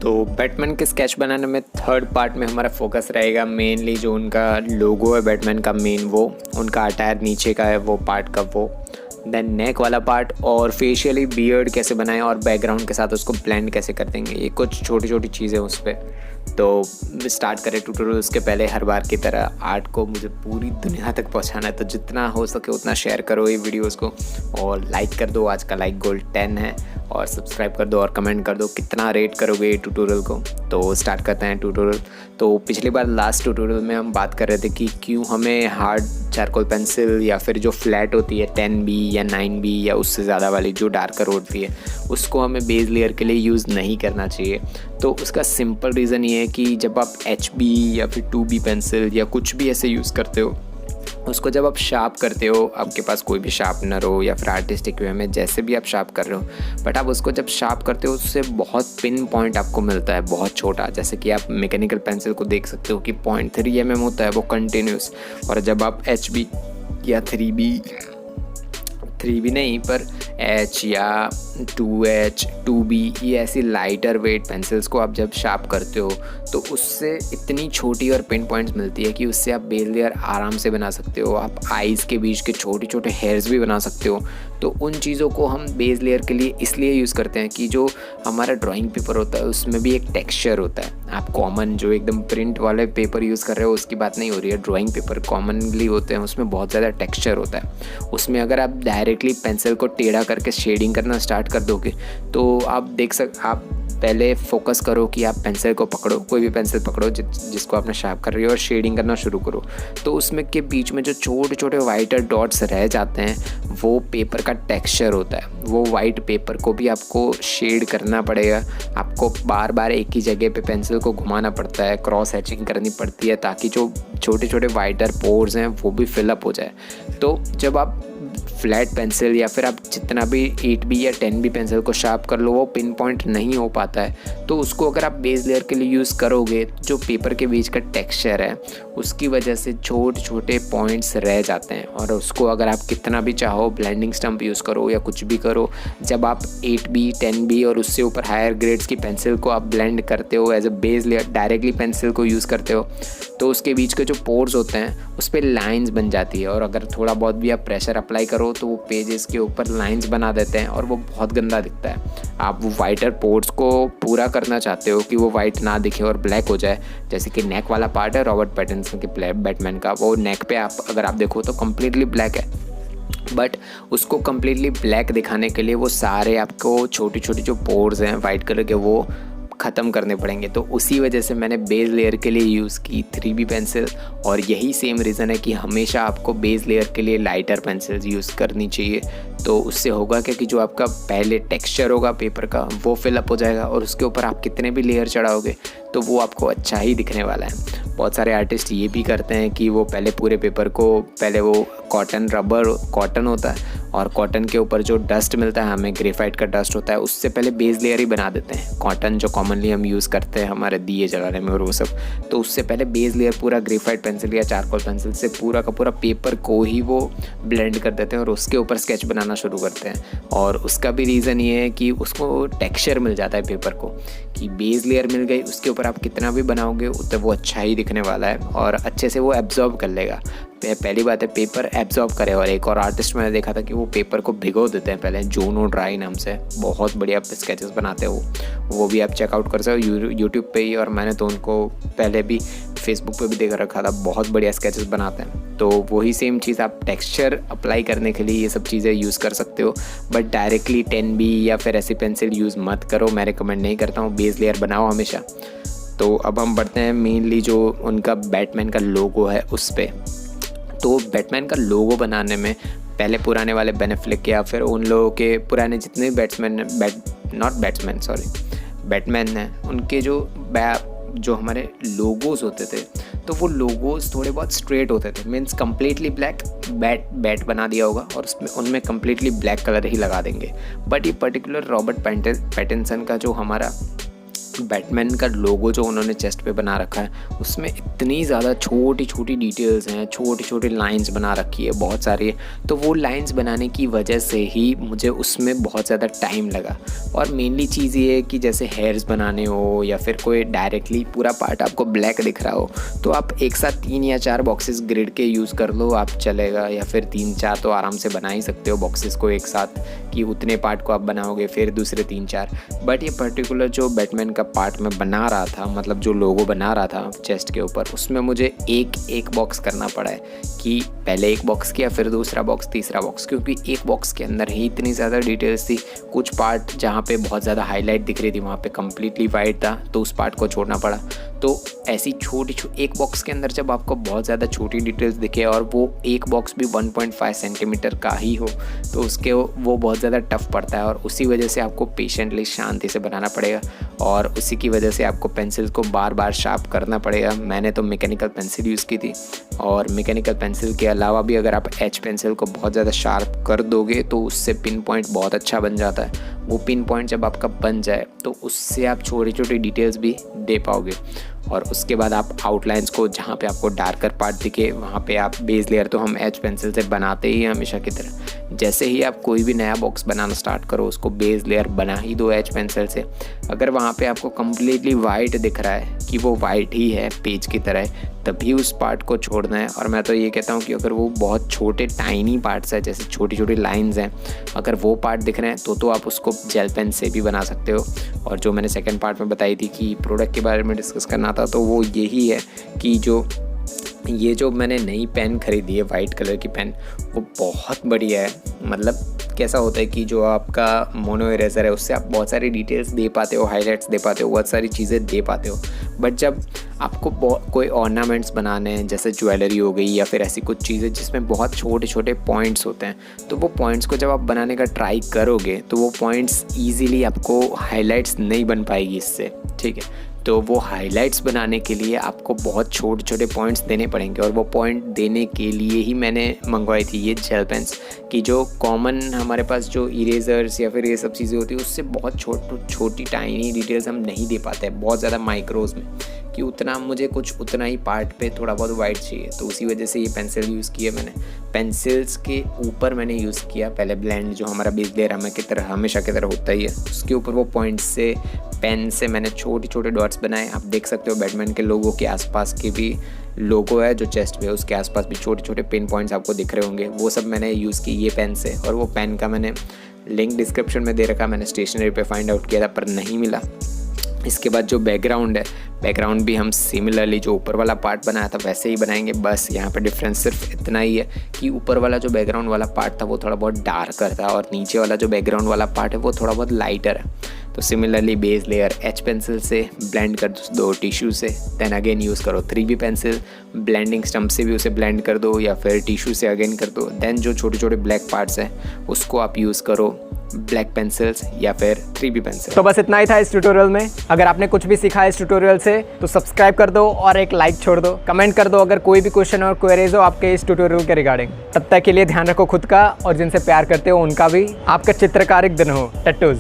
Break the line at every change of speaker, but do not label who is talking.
तो बैटमैन के स्केच बनाने में थर्ड पार्ट में हमारा फोकस रहेगा मेनली जो उनका लोगो है बैटमैन का मेन, वो उनका अटायर नीचे का है वो पार्ट का, वो देन नेक वाला पार्ट और फेशियली बियर्ड कैसे बनाएं और बैकग्राउंड के साथ उसको ब्लेंड कैसे कर देंगे, ये कुछ छोटी छोटी चीज़ें उस पर। तो स्टार्ट करें ट्यूटोरियल उसके पहले हर बार की तरह आर्ट को मुझे पूरी दुनिया तक पहुंचाना है, तो जितना हो सके उतना शेयर करो ये वीडियोस को और लाइक कर दो। आज का लाइक गोल 10 है और सब्सक्राइब कर दो और कमेंट कर दो कितना रेट करोगे ये ट्यूटोरियल को। तो स्टार्ट करते हैं ट्यूटोरियल। तो पिछली बार लास्ट ट्यूटोरियल में हम बात कर रहे थे कि क्यों हमें हार्ड चारकोल पेंसिल या फिर जो फ्लैट होती है 10B या 9B या उससे ज़्यादा वाली जो डार्कर होती है उसको हमें बेस लेयर के लिए यूज़ नहीं करना चाहिए। तो उसका सिंपल रीज़न ये है कि जब आप HB या फिर 2B पेंसिल या कुछ भी ऐसे यूज़ करते हो उसको जब आप शार्प करते हो, आपके पास कोई भी शार्पनर हो या फिर आर्टिस्टिक वे में जैसे भी आप शार्प कर रहे हो, बट आप उसको जब शार्प करते हो उससे बहुत पिन पॉइंट आपको मिलता है बहुत छोटा। जैसे कि आप मैकेनिकल पेंसिल को देख सकते हो कि 0.3 mm होता है वो कंटिन्यूस, और जब आप HB या 3B नहीं पर H या 2H 2B ये ऐसी लाइटर वेट पेंसिल्स को आप जब शार्प करते हो तो उससे इतनी छोटी और पिन पॉइंट्स मिलती है कि उससे आप बेस लेयर आराम से बना सकते हो। आप आइज़ के बीच के छोटे छोटे हेयर्स भी बना सकते हो। तो उन चीज़ों को हम बेस लेयर के लिए इसलिए यूज़ करते हैं कि जो हमारा ड्राइंग पेपर होता है उसमें भी एक टेक्सचर होता है। आप कॉमन जो एकदम प्रिंट वाले पेपर यूज़ कर रहे हो उसकी बात नहीं हो रही है, ड्राइंग पेपर कॉमनली होते हैं उसमें बहुत ज़्यादा टेक्सचर होता है। उसमें अगर आप डायरेक्टली पेंसिल को टेढ़ा करके शेडिंग करना स्टार्ट कर दोगे तो आप पहले फोकस करो कि आप पेंसिल को पकड़ो, कोई भी पेंसिल पकड़ो जिसको आपने शार्प कर रही हो और शेडिंग करना शुरू करो। तो उसमें के बीच में जो छोटे छोटे वाइटर डॉट्स रह जाते हैं वो पेपर का टेक्सचर होता है। वो वाइट पेपर को भी आपको शेड करना पड़ेगा, आपको बार बार एक ही जगह पे पेंसिल को घुमाना पड़ता है, क्रॉस हैचिंग करनी पड़ती है ताकि जो छोटे छोटे वाइटर पोर्स हैं वो भी फिलअप हो जाए। तो जब आप फ्लैट पेंसिल या फिर आप जितना भी 8B या 10B पेंसिल को शार्प कर लो वो पिन पॉइंट नहीं हो पाता है, तो उसको अगर आप बेस लेयर के लिए यूज़ करोगे जो पेपर के बीच का टेक्सचर है उसकी वजह से छोटे छोटे पॉइंट्स रह जाते हैं। और उसको अगर आप कितना भी चाहो ब्लेंडिंग स्टम्प यूज़ करो या कुछ भी करो, जब आप 8B 10B और उससे ऊपर हायर ग्रेड्स की पेंसिल को आप ब्लेंड करते हो as a base layer, directly pencil को यूज़ करते हो तो उसके बीच के जो पोर्स होते हैं उस पर लाइंस बन जाती है। और अगर थोड़ा बहुत भी आप प्रेशर अप्लाई करो तो वो पेजेस के ऊपर लाइंस बना देते हैं और वो बहुत गंदा दिखता है। आप वो वाइटर पोर्स को पूरा करना चाहते हो कि वो वाइट ना दिखे और ब्लैक हो जाए, जैसे कि नेक वाला पार्ट है रॉबर्ट पैटिंसन के बैटमैन का, वो नेक पे आप अगर आप देखो तो कम्प्लीटली ब्लैक है, बट उसको कम्प्लीटली ब्लैक दिखाने के लिए वो सारे आपको छोटी छोटी जो पोर्स हैं वाइट कलर के वो ख़त्म करने पड़ेंगे। तो उसी वजह से मैंने बेस लेयर के लिए यूज़ की 3B पेंसिल, और यही सेम रीज़न है कि हमेशा आपको बेस लेयर के लिए लाइटर पेंसिल्स यूज़ करनी चाहिए। तो उससे होगा क्या कि जो आपका पहले टेक्सचर होगा पेपर का वो फिलअप हो जाएगा और उसके ऊपर आप कितने भी लेयर चढ़ाओगे तो वो आपको अच्छा ही दिखने वाला है। बहुत सारे आर्टिस्ट ये भी करते हैं कि वो पहले पूरे पेपर को पहले वो कॉटन होता है और कॉटन के ऊपर जो डस्ट मिलता है हमें ग्रेफाइट का डस्ट होता है उससे पहले बेस लेयर ही बना देते हैं। कॉटन जो कॉमनली हम यूज़ करते हैं हमारे दिए जलाने में और वो सब, तो उससे पहले बेस लेयर पूरा ग्रेफाइट पेंसिल या चारकोल पेंसिल से पूरा का पूरा पेपर को ही वो ब्लेंड कर देते हैं और उसके ऊपर स्केच बनाना शुरू करते हैं। और उसका भी रीज़न ये है कि उसको टेक्सचर मिल जाता है पेपर को कि बेस लेयर मिल गई, उसके ऊपर आप कितना भी बनाओगे उतना वो अच्छा ही दिखने वाला है और अच्छे से वो एब्जॉर्ब कर लेगा। पहली बात है पेपर एब्जॉर्ब करे। और एक और आर्टिस्ट मैंने देखा था कि वो पेपर को भिगो देते हैं पहले, जोनो ड्राई नाम से, बहुत बढ़िया स्केचेस बनाते हैं वो भी आप चेकआउट कर सकते हो यूट्यूब पे ही, और मैंने तो उनको पहले भी फेसबुक पे भी देख रखा था, बहुत बढ़िया स्केचेस बनाते हैं। तो वही सेम चीज़ आप टेक्सचर अप्लाई करने के लिए ये सब चीज़ें यूज़ कर सकते हो, बट डायरेक्टली 10B या फिर ऐसी पेंसिल यूज़ मत करो, मैं रिकमेंड नहीं करता हूँ। बेस लेयर बनाओ हमेशा। तो अब हम बढ़ते हैं मेनली जो उनका बैटमैन का लोगो है उस पर। तो बैटमैन का लोगो बनाने में पहले पुराने वाले बेन एफ्लेक या फिर उन लोगों के पुराने जितने बैटमैन हैं उनके जो हमारे लोगोस होते थे तो वो लोगोस थोड़े बहुत स्ट्रेट होते थे, मीन्स कम्प्लीटली ब्लैक बैट बना दिया होगा और उनमें कम्प्लीटली ब्लैक कलर ही लगा देंगे। बट ये पर्टिकुलर रॉबर्ट पैटिंसन का जो हमारा बैटमैन का लोगो जो उन्होंने चेस्ट पे बना रखा है उसमें इतनी ज़्यादा छोटी छोटी डिटेल्स हैं, छोटी छोटी लाइंस बना रखी है बहुत सारी है। तो वो लाइंस बनाने की वजह से ही मुझे उसमें बहुत ज़्यादा टाइम लगा। और मेनली चीज़ ये है कि जैसे हेयर्स बनाने हो या फिर कोई डायरेक्टली पूरा पार्ट आपको ब्लैक दिख रहा हो तो आप एक साथ 3 या 4 बॉक्सेस ग्रिड के यूज़ कर लो, आप चलेगा। या फिर 3-4 तो आराम से बना ही सकते हो बॉक्सेस को एक साथ, कि उतने पार्ट को आप बनाओगे फिर दूसरे 3-4। बट ये पर्टिकुलर जो बैटमैन का पार्ट में बना रहा था, मतलब जो लोगो बना रहा था चेस्ट के ऊपर, उसमें मुझे एक बॉक्स करना पड़ा है कि पहले एक बॉक्स किया फिर दूसरा बॉक्स, तीसरा बॉक्स, क्योंकि एक बॉक्स के अंदर ही इतनी ज़्यादा डिटेल्स थी। कुछ पार्ट जहाँ पे बहुत ज़्यादा हाईलाइट दिख रही थी वहाँ पे कम्प्लीटली वाइट था तो उस पार्ट को छोड़ना पड़ा। तो ऐसी छोटी एक बॉक्स के अंदर जब आपको बहुत ज़्यादा छोटी डिटेल्स दिखे और वो एक बॉक्स भी 1.5 सेंटीमीटर का ही हो तो उसके वो बहुत ज़्यादा टफ पड़ता है। और उसी वजह से आपको पेशेंटली शांति से बनाना पड़ेगा और उसी की वजह से आपको पेंसिल को बार बार शार्प करना पड़ेगा। मैंने तो मैकेनिकल पेंसिल यूज़ की थी, और मैकेनिकल पेंसिल के अलावा भी अगर आप एच पेंसिल को बहुत ज़्यादा शार्प कर दोगे तो उससे पिन पॉइंट बहुत अच्छा बन जाता है। वो पिन पॉइंट जब आपका बन जाए तो उससे आप छोटी छोटी डिटेल्स भी दे पाओगे। और उसके बाद आप आउटलाइंस को, जहाँ पे आपको डार्कर पार्ट दिखे वहाँ पे आप बेस लेयर तो हम एच पेंसिल से बनाते ही हैं हमेशा की तरह। जैसे ही आप कोई भी नया बॉक्स बनाना स्टार्ट करो उसको बेस लेयर बना ही दो एच पेंसिल से। अगर वहाँ पे आपको कम्प्लीटली वाइट दिख रहा है कि वो वाइट ही है पेज की तरह, तभी उस पार्ट को छोड़ना है। और मैं तो ये कहता हूँ कि अगर वो बहुत छोटे टाइनी पार्ट्स हैं, जैसे छोटी छोटी लाइंस हैं, अगर वो पार्ट दिख रहे हैं तो आप उसको जेल पेन से भी बना सकते हो। और जो मैंने सेकंड पार्ट में बताई थी कि प्रोडक्ट के बारे में डिस्कस करना था, तो वो यही है कि ये जो मैंने नई पेन खरीदी है वाइट कलर की पेन, वो बहुत बढ़िया है। मतलब कैसा होता है कि जो आपका मोनो इरेजर है उससे आप बहुत सारी डिटेल्स दे पाते हो, हाईलाइट्स दे पाते हो, बहुत सारी चीज़ें दे पाते हो। बट जब आपको कोई ऑर्नामेंट्स बनाने हैं, जैसे ज्वेलरी हो गई या फिर ऐसी कुछ चीज़ें जिसमें बहुत छोटे छोटे पॉइंट्स होते हैं, तो वो पॉइंट्स को जब आप बनाने का ट्राई करोगे तो वो पॉइंट्स ईजीली आपको हाईलाइट्स नहीं बन पाएगी इससे, ठीक है। तो वो हाइलाइट्स बनाने के लिए आपको बहुत छोटे छोटे पॉइंट्स देने पड़ेंगे, और वो पॉइंट देने के लिए ही मैंने मंगवाई थी ये जेल पेन्स। कि जो कॉमन हमारे पास जो इरेजर्स या फिर ये सब चीज़ें होती है उससे बहुत छोटी टाइनी डिटेल्स हम नहीं दे पाते हैं, बहुत ज़्यादा माइक्रोज में, कि उतना मुझे कुछ उतना ही पार्ट पे थोड़ा बहुत वाइट चाहिए। तो उसी वजह से ये पेंसिल यूज़ की है मैंने। पेंसिल्स के ऊपर मैंने यूज़ किया पहले ब्लेंड, जो हमारा बेस लेयर हमें की तरह हमेशा की तरह होता ही है, उसके ऊपर वो पॉइंट से पेन से मैंने छोटे छोटे डॉट्स बनाए। आप देख सकते हो बैटमैन के लोगो के आसपास के भी लोगो है जो चेस्ट पे, उसके आसपास भी छोटे छोटे पिन पॉइंट्स आपको दिख रहे होंगे, वो सब मैंने यूज़ की ये पेन से। और वो पेन का मैंने लिंक डिस्क्रिप्शन में दे रखा, मैंने स्टेशनरी पे फाइंड आउट किया था पर नहीं मिला। इसके बाद जो बैकग्राउंड है, बैकग्राउंड भी हम सिमिलरली जो ऊपर वाला पार्ट बनाया था वैसे ही बनाएंगे। बस यहाँ पे डिफरेंस सिर्फ इतना ही है कि ऊपर वाला जो बैकग्राउंड वाला पार्ट था वो थोड़ा बहुत डार्कर था, और नीचे वाला जो बैकग्राउंड वाला पार्ट है वो थोड़ा बहुत लाइटर है। तो similarly base layer H pencil से ब्लेंड कर दो टिश्यू से, देन अगेन यूज़ करो 3B पेंसिल, ब्लेंडिंग स्टम्प से भी उसे ब्लेंड कर दो या फिर टिश्यू से अगेन कर दो। देन जो छोटे छोटे ब्लैक पार्ट्स हैं उसको आप यूज़ करो ब्लैक पेंसिल्स या फिर 3B पेंसिल।
तो बस इतना ही था इस ट्यूटोरियल में। अगर आपने कुछ भी सीखा इस ट्यूटोरियल से तो सब्सक्राइब कर दो और एक लाइक छोड़ दो, कमेंट कर दो अगर कोई भी क्वेश्चन और क्वेरीज हो आपके इस ट्यूटोरियल के रिगार्डिंग। तब तक के लिए ध्यान रखो खुद का, और जिनसे प्यार करते हो उनका भी। आपका चित्रकारिक दिन हो। टट्टूज।